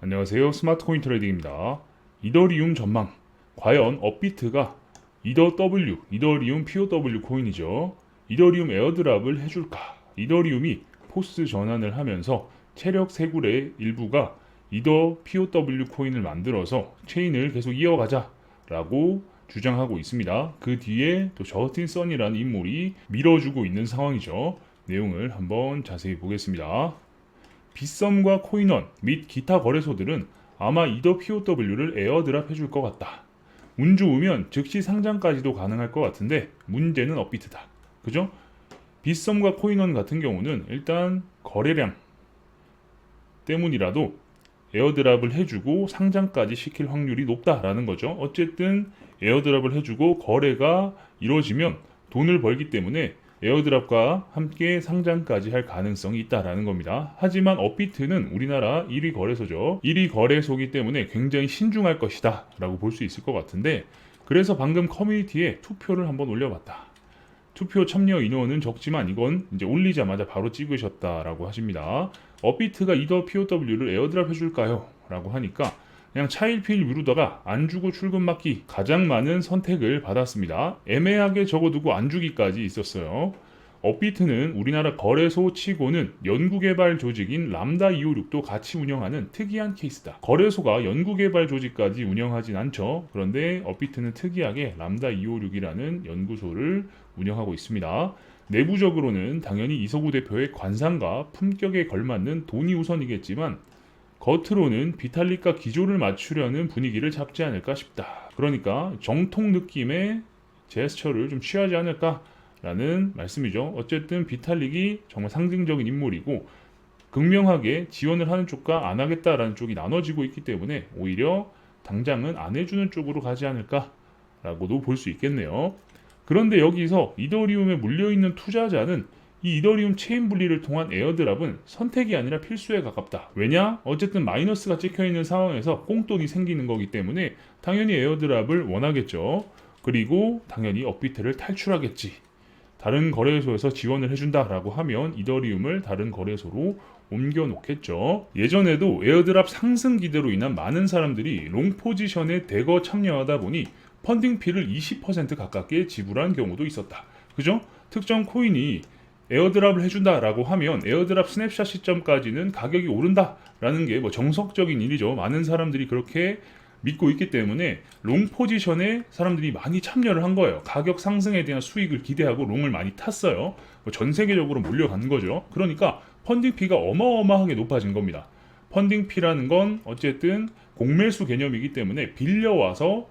안녕하세요. 스마트코인 트레이딩입니다. 이더리움 전망. 과연 업비트가 이더리움 POW 코인이죠. 이더리움 에어드랍을 해줄까? 이더리움이 포스 전환을 하면서 체력 세굴의 일부가 이더 POW 코인을 만들어서 체인을 계속 이어가자라고 주장하고 있습니다. 그 뒤에 또 저스틴 선이라는 인물이 밀어주고 있는 상황이죠. 내용을 한번 자세히 보겠습니다. 빗썸과 코인원 및 기타 거래소들은 아마 이더 POW를 에어드랍 해줄 것 같다. 운 좋으면 즉시 상장까지도 가능할 것 같은데 문제는 업비트다. 그죠? 빗썸과 코인원 같은 경우는 일단 거래량 때문이라도 에어드랍을 해주고 상장까지 시킬 확률이 높다라는 거죠. 어쨌든 에어드랍을 해주고 거래가 이루어지면 돈을 벌기 때문에 에어드랍과 함께 상장까지 할 가능성이 있다라는 겁니다. 하지만 업비트는 우리나라 1위 거래소죠. 1위 거래소이기 때문에 굉장히 신중할 것이다 라고 볼 수 있을 것 같은데, 그래서 방금 커뮤니티에 투표를 한번 올려봤다. 투표 참여 인원은 적지만 이건 이제 올리자마자 바로 찍으셨다라고 하십니다. 업비트가 이더 POW를 에어드랍 해줄까요? 라고 하니까 그냥 차일피일 미루다가 안 주고 출금 막기 가장 많은 선택을 받았습니다. 애매하게 적어두고 안 주기까지 있었어요. 업비트는 우리나라 거래소 치고는 연구개발 조직인 람다 256도 같이 운영하는 특이한 케이스다. 거래소가 연구개발 조직까지 운영하진 않죠. 그런데 업비트는 특이하게 람다 256이라는 연구소를 운영하고 있습니다. 내부적으로는 당연히 이석우 대표의 관상과 품격에 걸맞는 돈이 우선이겠지만 겉으로는 비탈릭과 기조를 맞추려는 분위기를 잡지 않을까 싶다. 그러니까 정통 느낌의 제스처를 좀 취하지 않을까라는 말씀이죠. 어쨌든 비탈릭이 정말 상징적인 인물이고 극명하게 지원을 하는 쪽과 안 하겠다라는 쪽이 나눠지고 있기 때문에 오히려 당장은 안 해주는 쪽으로 가지 않을까라고도 볼 수 있겠네요. 그런데 여기서 이더리움에 물려있는 투자자는 이 이더리움 체인 분리를 통한 에어드랍은 선택이 아니라 필수에 가깝다. 왜냐? 어쨌든 마이너스가 찍혀있는 상황에서 꽁돈이 생기는 거기 때문에 당연히 에어드랍을 원하겠죠. 그리고 당연히 업비트를 탈출하겠지. 다른 거래소에서 지원을 해준다라고 하면 이더리움을 다른 거래소로 옮겨 놓겠죠. 예전에도 에어드랍 상승 기대로 인한 많은 사람들이 롱 포지션에 대거 참여하다 보니 펀딩피를 20% 가깝게 지불한 경우도 있었다. 그죠? 특정 코인이 에어드랍을 해준다라고 하면 에어드랍 스냅샷 시점까지는 가격이 오른다라는 게 뭐 정석적인 일이죠. 많은 사람들이 그렇게 믿고 있기 때문에 롱 포지션에 사람들이 많이 참여를 한 거예요. 가격 상승에 대한 수익을 기대하고 롱을 많이 탔어요. 전 세계적으로 몰려간 거죠. 그러니까 펀딩피가 어마어마하게 높아진 겁니다. 펀딩피라는 건 어쨌든 공매수 개념이기 때문에 빌려와서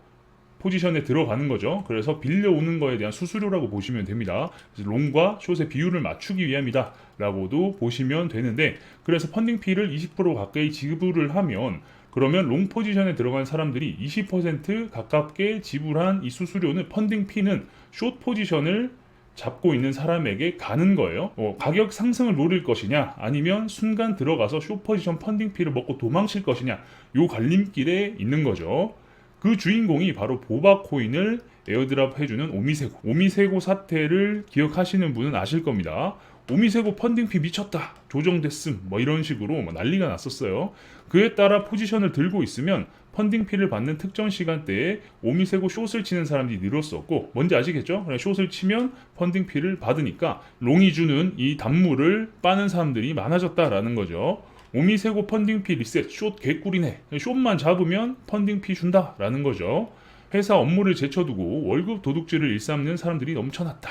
포지션에 들어가는 거죠. 그래서 빌려오는 거에 대한 수수료라고 보시면 됩니다. 그래서 롱과 숏의 비율을 맞추기 위함이다 라고도 보시면 되는데, 그래서 펀딩피를 20% 가까이 지불을 하면 그러면 롱 포지션에 들어간 사람들이 20% 가깝게 지불한 이 수수료는 펀딩피는 숏 포지션을 잡고 있는 사람에게 가는 거예요. 가격 상승을 노릴 것이냐 아니면 순간 들어가서 숏 포지션 펀딩피를 먹고 도망칠 것이냐, 요 갈림길에 있는 거죠. 그 주인공이 바로 보바코인을 에어드랍 해주는 오미세고. 오미세고 사태를 기억하시는 분은 아실 겁니다. 오미세고 펀딩피 미쳤다, 조정됐음, 뭐 이런 식으로 난리가 났었어요. 그에 따라 포지션을 들고 있으면 펀딩피를 받는 특정 시간대에 오미세고 숏을 치는 사람들이 늘었었고, 뭔지 아시겠죠? 숏을 치면 펀딩피를 받으니까 롱이 주는 이 단물을 빠는 사람들이 많아졌다라는 거죠. 오미세고 펀딩피 리셋, 숏 개꿀이네. 숏만 잡으면 펀딩피 준다라는 거죠. 회사 업무를 제쳐두고 월급 도둑질을 일삼는 사람들이 넘쳐났다.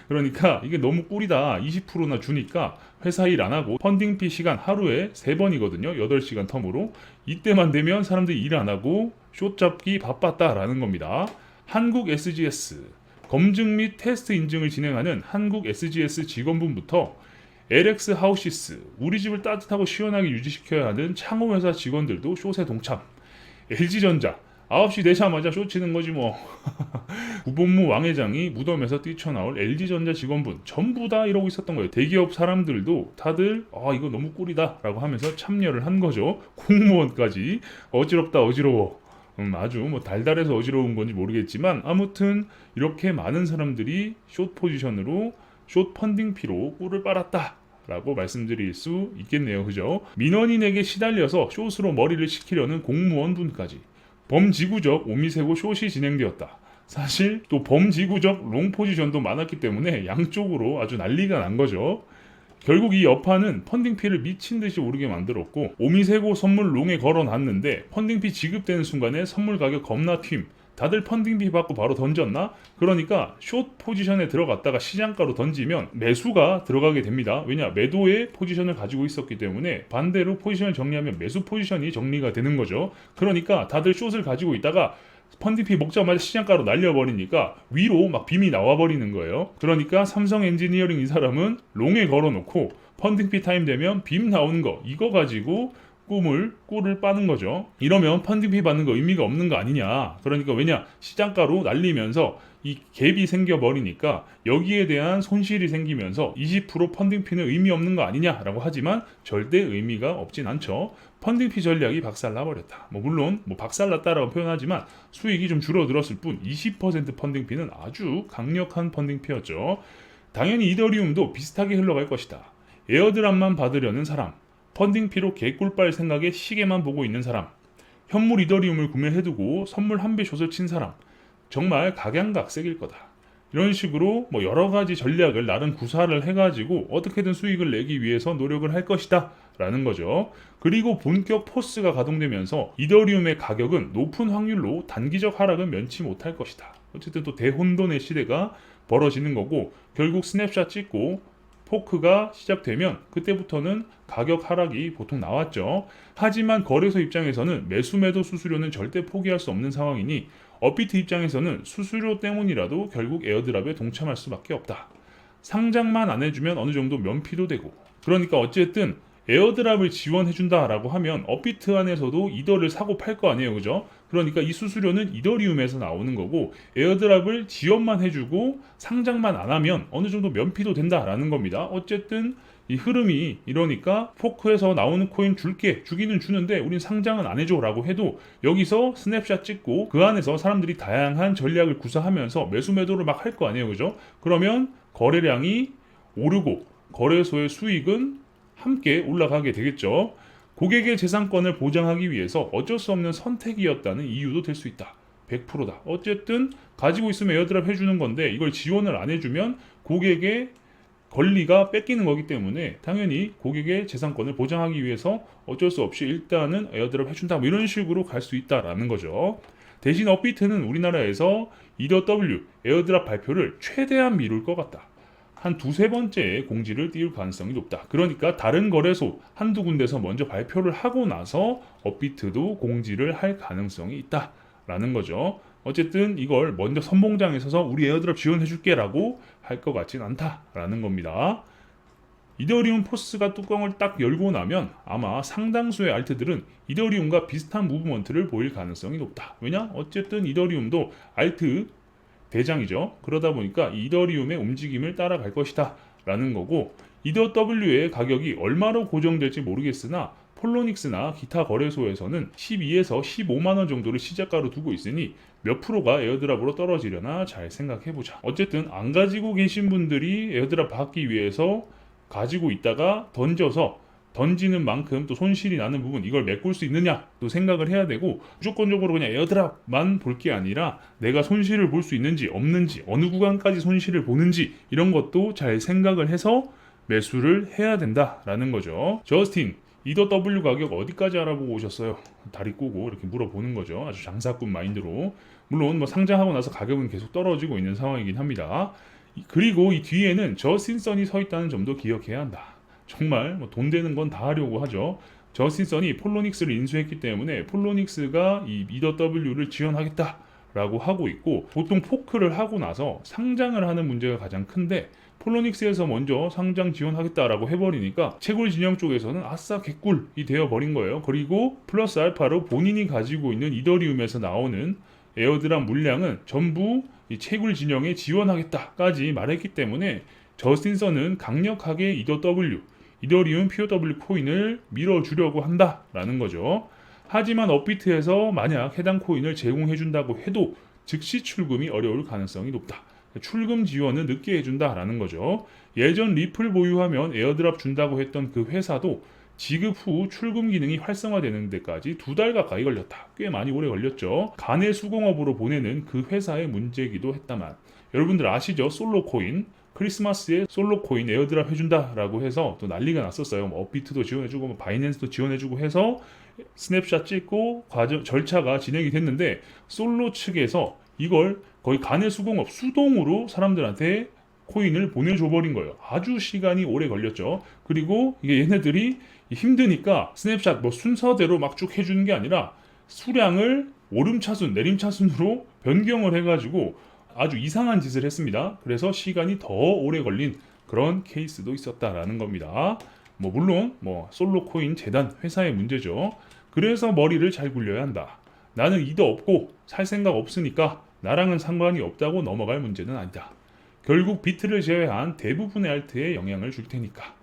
그러니까 이게 너무 꿀이다. 20%나 주니까 회사 일 안 하고 펀딩피 시간 하루에 3번이거든요. 8시간 텀으로. 이때만 되면 사람들이 일 안 하고 숏 잡기 바빴다라는 겁니다. 한국 SGS, 검증 및 테스트 인증을 진행하는 한국 SGS 직원분부터 LX 하우시스, 우리 집을 따뜻하고 시원하게 유지시켜야 하는 창호회사 직원들도 숏에 동참. LG전자, 9시 되자마자 숏 치는 거지 뭐. 구본무 왕 회장이 무덤에서 뛰쳐나올 LG전자 직원분 전부 다 이러고 있었던 거예요. 대기업 사람들도 다들 이거 너무 꿀이다 라고 하면서 참여를 한 거죠. 공무원까지. 어지럽다 어지러워. 아주 뭐 달달해서 어지러운 건지 모르겠지만 아무튼 이렇게 많은 사람들이 숏 포지션으로 숏 펀딩피로 꿀을 빨았다 라고 말씀드릴 수 있겠네요. 그죠? 민원인에게 시달려서 숏으로 머리를 식히려는 공무원분까지 범지구적 오미세고 숏이 진행되었다. 사실 또 범지구적 롱 포지션도 많았기 때문에 양쪽으로 아주 난리가 난 거죠. 결국 이 여파는 펀딩피를 미친듯이 오르게 만들었고 오미세고 선물 롱에 걸어놨는데 펀딩피 지급되는 순간에 선물 가격 겁나 튀임. 다들 펀딩비 받고 바로 던졌나? 그러니까 숏 포지션에 들어갔다가 시장가로 던지면 매수가 들어가게 됩니다. 왜냐? 매도의 포지션을 가지고 있었기 때문에 반대로 포지션을 정리하면 매수 포지션이 정리가 되는 거죠. 그러니까 다들 숏을 가지고 있다가 펀딩피 먹자마자 시장가로 날려버리니까 위로 막 빔이 나와버리는 거예요. 그러니까 삼성 엔지니어링 이 사람은 롱에 걸어놓고 펀딩피 타임 되면 빔 나오는 거 이거 가지고 꿀을 빠는 거죠. 이러면 펀딩피 받는 거 의미가 없는 거 아니냐. 그러니까 왜냐? 시장가로 날리면서 이 갭이 생겨버리니까 여기에 대한 손실이 생기면서 20% 펀딩피는 의미 없는 거 아니냐라고 하지만 절대 의미가 없진 않죠. 펀딩피 전략이 박살나버렸다. 물론 박살났다라고 표현하지만 수익이 좀 줄어들었을 뿐 20% 펀딩피는 아주 강력한 펀딩피였죠. 당연히 이더리움도 비슷하게 흘러갈 것이다. 에어드랍만 받으려는 사람, 펀딩피로 개꿀 빨 생각에 시계만 보고 있는 사람, 현물 이더리움을 구매해두고 선물 한 배 숏을 친 사람, 정말 각양각색일 거다. 이런 식으로 여러 가지 전략을 나름 구사를 해가지고 어떻게든 수익을 내기 위해서 노력을 할 것이다 라는 거죠. 그리고 본격 포스가 가동되면서 이더리움의 가격은 높은 확률로 단기적 하락은 면치 못할 것이다. 어쨌든 또 대혼돈의 시대가 벌어지는 거고 결국 스냅샷 찍고 포크가 시작되면 그때부터는 가격 하락이 보통 나왔죠. 하지만 거래소 입장에서는 매수 매도 수수료는 절대 포기할 수 없는 상황이니 업비트 입장에서는 수수료 때문이라도 결국 에어드랍에 동참할 수밖에 없다. 상장만 안 해주면 어느 정도 면피도 되고 그러니까 어쨌든 에어드랍을 지원해준다라고 하면 업비트 안에서도 이더를 사고 팔 거 아니에요. 그죠? 그러니까 이 수수료는 이더리움에서 나오는 거고 에어드랍을 지원만 해주고 상장만 안 하면 어느 정도 면피도 된다라는 겁니다. 어쨌든 이 흐름이 이러니까 포크에서 나오는 코인 줄게 주기는 주는데 우린 상장은 안 해줘 라고 해도 여기서 스냅샷 찍고 그 안에서 사람들이 다양한 전략을 구사하면서 매수 매도를 막 할 거 아니에요. 그죠? 그러면 거래량이 오르고 거래소의 수익은 함께 올라가게 되겠죠. 고객의 재산권을 보장하기 위해서 어쩔 수 없는 선택이었다는 이유도 될 수 있다. 100%다. 어쨌든 가지고 있으면 에어드랍 해주는 건데 이걸 지원을 안 해주면 고객의 권리가 뺏기는 거기 때문에 당연히 고객의 재산권을 보장하기 위해서 어쩔 수 없이 일단은 에어드랍 해준다. 이런 식으로 갈 수 있다라는 거죠. 대신 업비트는 우리나라에서 EW 에어드랍 발표를 최대한 미룰 것 같다. 한 두세 번째에 공지를 띄울 가능성이 높다. 그러니까 다른 거래소 한두 군데서 먼저 발표를 하고 나서 업비트도 공지를 할 가능성이 있다라는 거죠. 어쨌든 이걸 먼저 선봉장에 서서 우리 에어드랍 지원해줄게 라고 할 것 같진 않다라는 겁니다. 이더리움 포스가 뚜껑을 딱 열고 나면 아마 상당수의 알트들은 이더리움과 비슷한 무브먼트를 보일 가능성이 높다. 왜냐? 어쨌든 이더리움도 알트 대장이죠. 그러다 보니까 이더리움의 움직임을 따라갈 것이다 라는 거고 이더W의 가격이 얼마로 고정될지 모르겠으나 폴로닉스나 기타 거래소에서는 12에서 15만원 정도를 시작가로 두고 있으니 몇 프로가 에어드랍으로 떨어지려나 잘 생각해보자. 어쨌든 안 가지고 계신 분들이 에어드랍 받기 위해서 가지고 있다가 던지는 만큼 또 손실이 나는 부분 이걸 메꿀 수 있느냐 또 생각을 해야 되고 무조건적으로 그냥 에어드랍만 볼 게 아니라 내가 손실을 볼 수 있는지 없는지 어느 구간까지 손실을 보는지 이런 것도 잘 생각을 해서 매수를 해야 된다라는 거죠. 저스틴 EW 가격 어디까지 알아보고 오셨어요? 다리 꼬고 이렇게 물어보는 거죠. 아주 장사꾼 마인드로. 물론 상장하고 나서 가격은 계속 떨어지고 있는 상황이긴 합니다. 그리고 이 뒤에는 저스틴 선이 서 있다는 점도 기억해야 한다. 정말 돈 되는 건 다 하려고 하죠. 저스틴 선이 폴로닉스를 인수했기 때문에 폴로닉스가 이 EW를 지원하겠다라고 하고 있고 보통 포크를 하고 나서 상장을 하는 문제가 가장 큰데 폴로닉스에서 먼저 상장 지원하겠다라고 해버리니까 채굴 진영 쪽에서는 아싸 개꿀이 되어버린 거예요. 그리고 플러스 알파로 본인이 가지고 있는 이더리움에서 나오는 에어드랍 물량은 전부 이 채굴 진영에 지원하겠다까지 말했기 때문에 저스틴 선은 강력하게 이더리움 POW 코인을 밀어주려고 한다라는 거죠. 하지만 업비트에서 만약 해당 코인을 제공해준다고 해도 즉시 출금이 어려울 가능성이 높다. 출금 지원을 늦게 해준다라는 거죠. 예전 리플 보유하면 에어드랍 준다고 했던 그 회사도 지급 후 출금 기능이 활성화되는 데까지 2달 가까이 걸렸다. 꽤 많이 오래 걸렸죠. 간의 수공업으로 보내는 그 회사의 문제이기도 했다만 여러분들 아시죠? 솔로코인 크리스마스에 솔로코인 에어드랍 해준다라고 해서 또 난리가 났었어요. 뭐 업비트도 지원해주고 뭐 바이낸스도 지원해주고 해서 스냅샷 찍고 절차가 진행이 됐는데 솔로 측에서 이걸 거의 간의 수공업 수동으로 사람들한테 코인을 보내줘 버린 거예요. 아주 시간이 오래 걸렸죠. 그리고 이게 얘네들이 힘드니까 스냅샷 뭐 순서대로 막 쭉 해주는 게 아니라 수량을 오름차순 내림차순으로 변경을 해가지고 아주 이상한 짓을 했습니다. 그래서 시간이 더 오래 걸린 그런 케이스도 있었다라는 겁니다. 뭐 물론 뭐 솔로코인 재단 회사의 문제죠. 그래서 머리를 잘 굴려야 한다. 나는 이도 없고 살 생각 없으니까 나랑은 상관이 없다고 넘어갈 문제는 아니다. 결국 비트를 제외한 대부분의 알트에 영향을 줄 테니까.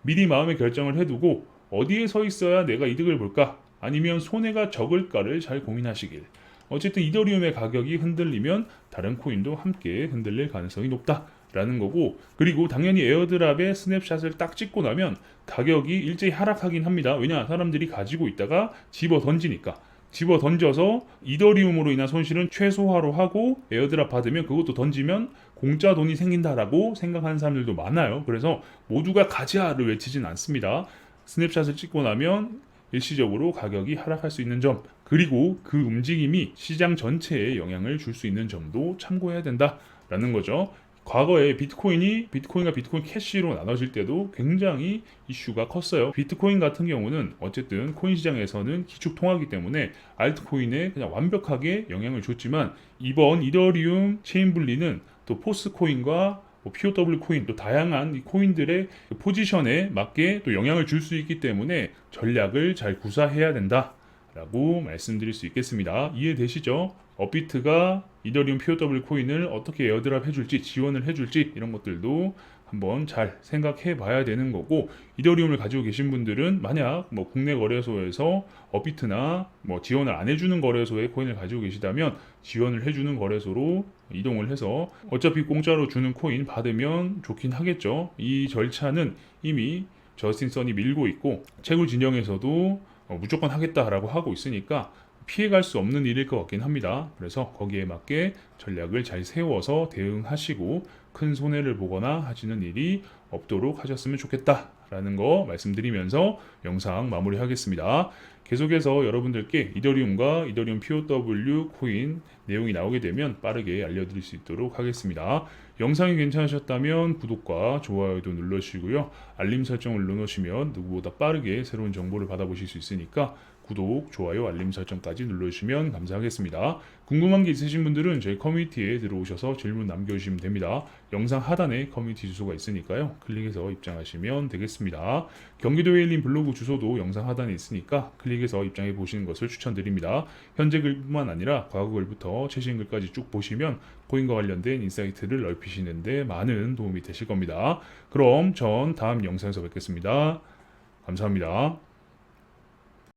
미리 마음의 결정을 해두고 어디에 서 있어야 내가 이득을 볼까? 아니면 손해가 적을까를 잘 고민하시길. 어쨌든 이더리움의 가격이 흔들리면 다른 코인도 함께 흔들릴 가능성이 높다라는 거고, 그리고 당연히 에어드랍에 스냅샷을 딱 찍고 나면 가격이 일제히 하락하긴 합니다. 왜냐? 사람들이 가지고 있다가 집어 던지니까. 집어 던져서 이더리움으로 인한 손실은 최소화로 하고 에어드랍 받으면 그것도 던지면 공짜 돈이 생긴다라고 생각하는 사람들도 많아요. 그래서 모두가 가자를 외치진 않습니다. 스냅샷을 찍고 나면 일시적으로 가격이 하락할 수 있는 점, 그리고 그 움직임이 시장 전체에 영향을 줄 수 있는 점도 참고해야 된다라는 거죠. 과거에 비트코인과 비트코인 캐시로 나눠질 때도 굉장히 이슈가 컸어요. 비트코인 같은 경우는 어쨌든 코인 시장에서는 기축통화이기 때문에 알트코인에 그냥 완벽하게 영향을 줬지만 이번 이더리움 체인 분리는 또 포스코인과 POW 코인 또 다양한 이 코인들의 포지션에 맞게 또 영향을 줄 수 있기 때문에 전략을 잘 구사해야 된다라고 말씀드릴 수 있겠습니다. 이해되시죠? 업비트가 이더리움 POW 코인을 어떻게 에어드랍 해줄지 지원을 해줄지 이런 것들도 한번 잘 생각해 봐야 되는 거고, 이더리움을 가지고 계신 분들은 만약 뭐 국내 거래소에서 업비트나 뭐 지원을 안 해주는 거래소에 코인을 가지고 계시다면 지원을 해주는 거래소로 이동을 해서 어차피 공짜로 주는 코인 받으면 좋긴 하겠죠. 이 절차는 이미 저스틴 선이 밀고 있고 채굴 진영에서도 무조건 하겠다라고 하고 있으니까 피해갈 수 없는 일일 것 같긴 합니다. 그래서 거기에 맞게 전략을 잘 세워서 대응하시고 큰 손해를 보거나 하시는 일이 없도록 하셨으면 좋겠다라는 거 말씀드리면서 영상 마무리하겠습니다. 계속해서 여러분들께 이더리움과 이더리움 POW 코인 내용이 나오게 되면 빠르게 알려드릴 수 있도록 하겠습니다. 영상이 괜찮으셨다면 구독과 좋아요도 눌러주시고요. 알림 설정을 눌러놓으시면 누구보다 빠르게 새로운 정보를 받아보실 수 있으니까 구독, 좋아요, 알림 설정까지 눌러주시면 감사하겠습니다. 궁금한 게 있으신 분들은 저희 커뮤니티에 들어오셔서 질문 남겨주시면 됩니다. 영상 하단에 커뮤니티 주소가 있으니까요. 클릭해서 입장하시면 되겠습니다. 경기도에 열린 블로그 주소도 영상 하단에 있으니까 클릭해서 입장해 보시는 것을 추천드립니다. 현재 글뿐만 아니라 과거 글부터 최신 글까지 쭉 보시면 코인과 관련된 인사이트를 넓히시는 데 많은 도움이 되실 겁니다. 그럼 전 다음 영상에서 뵙겠습니다. 감사합니다.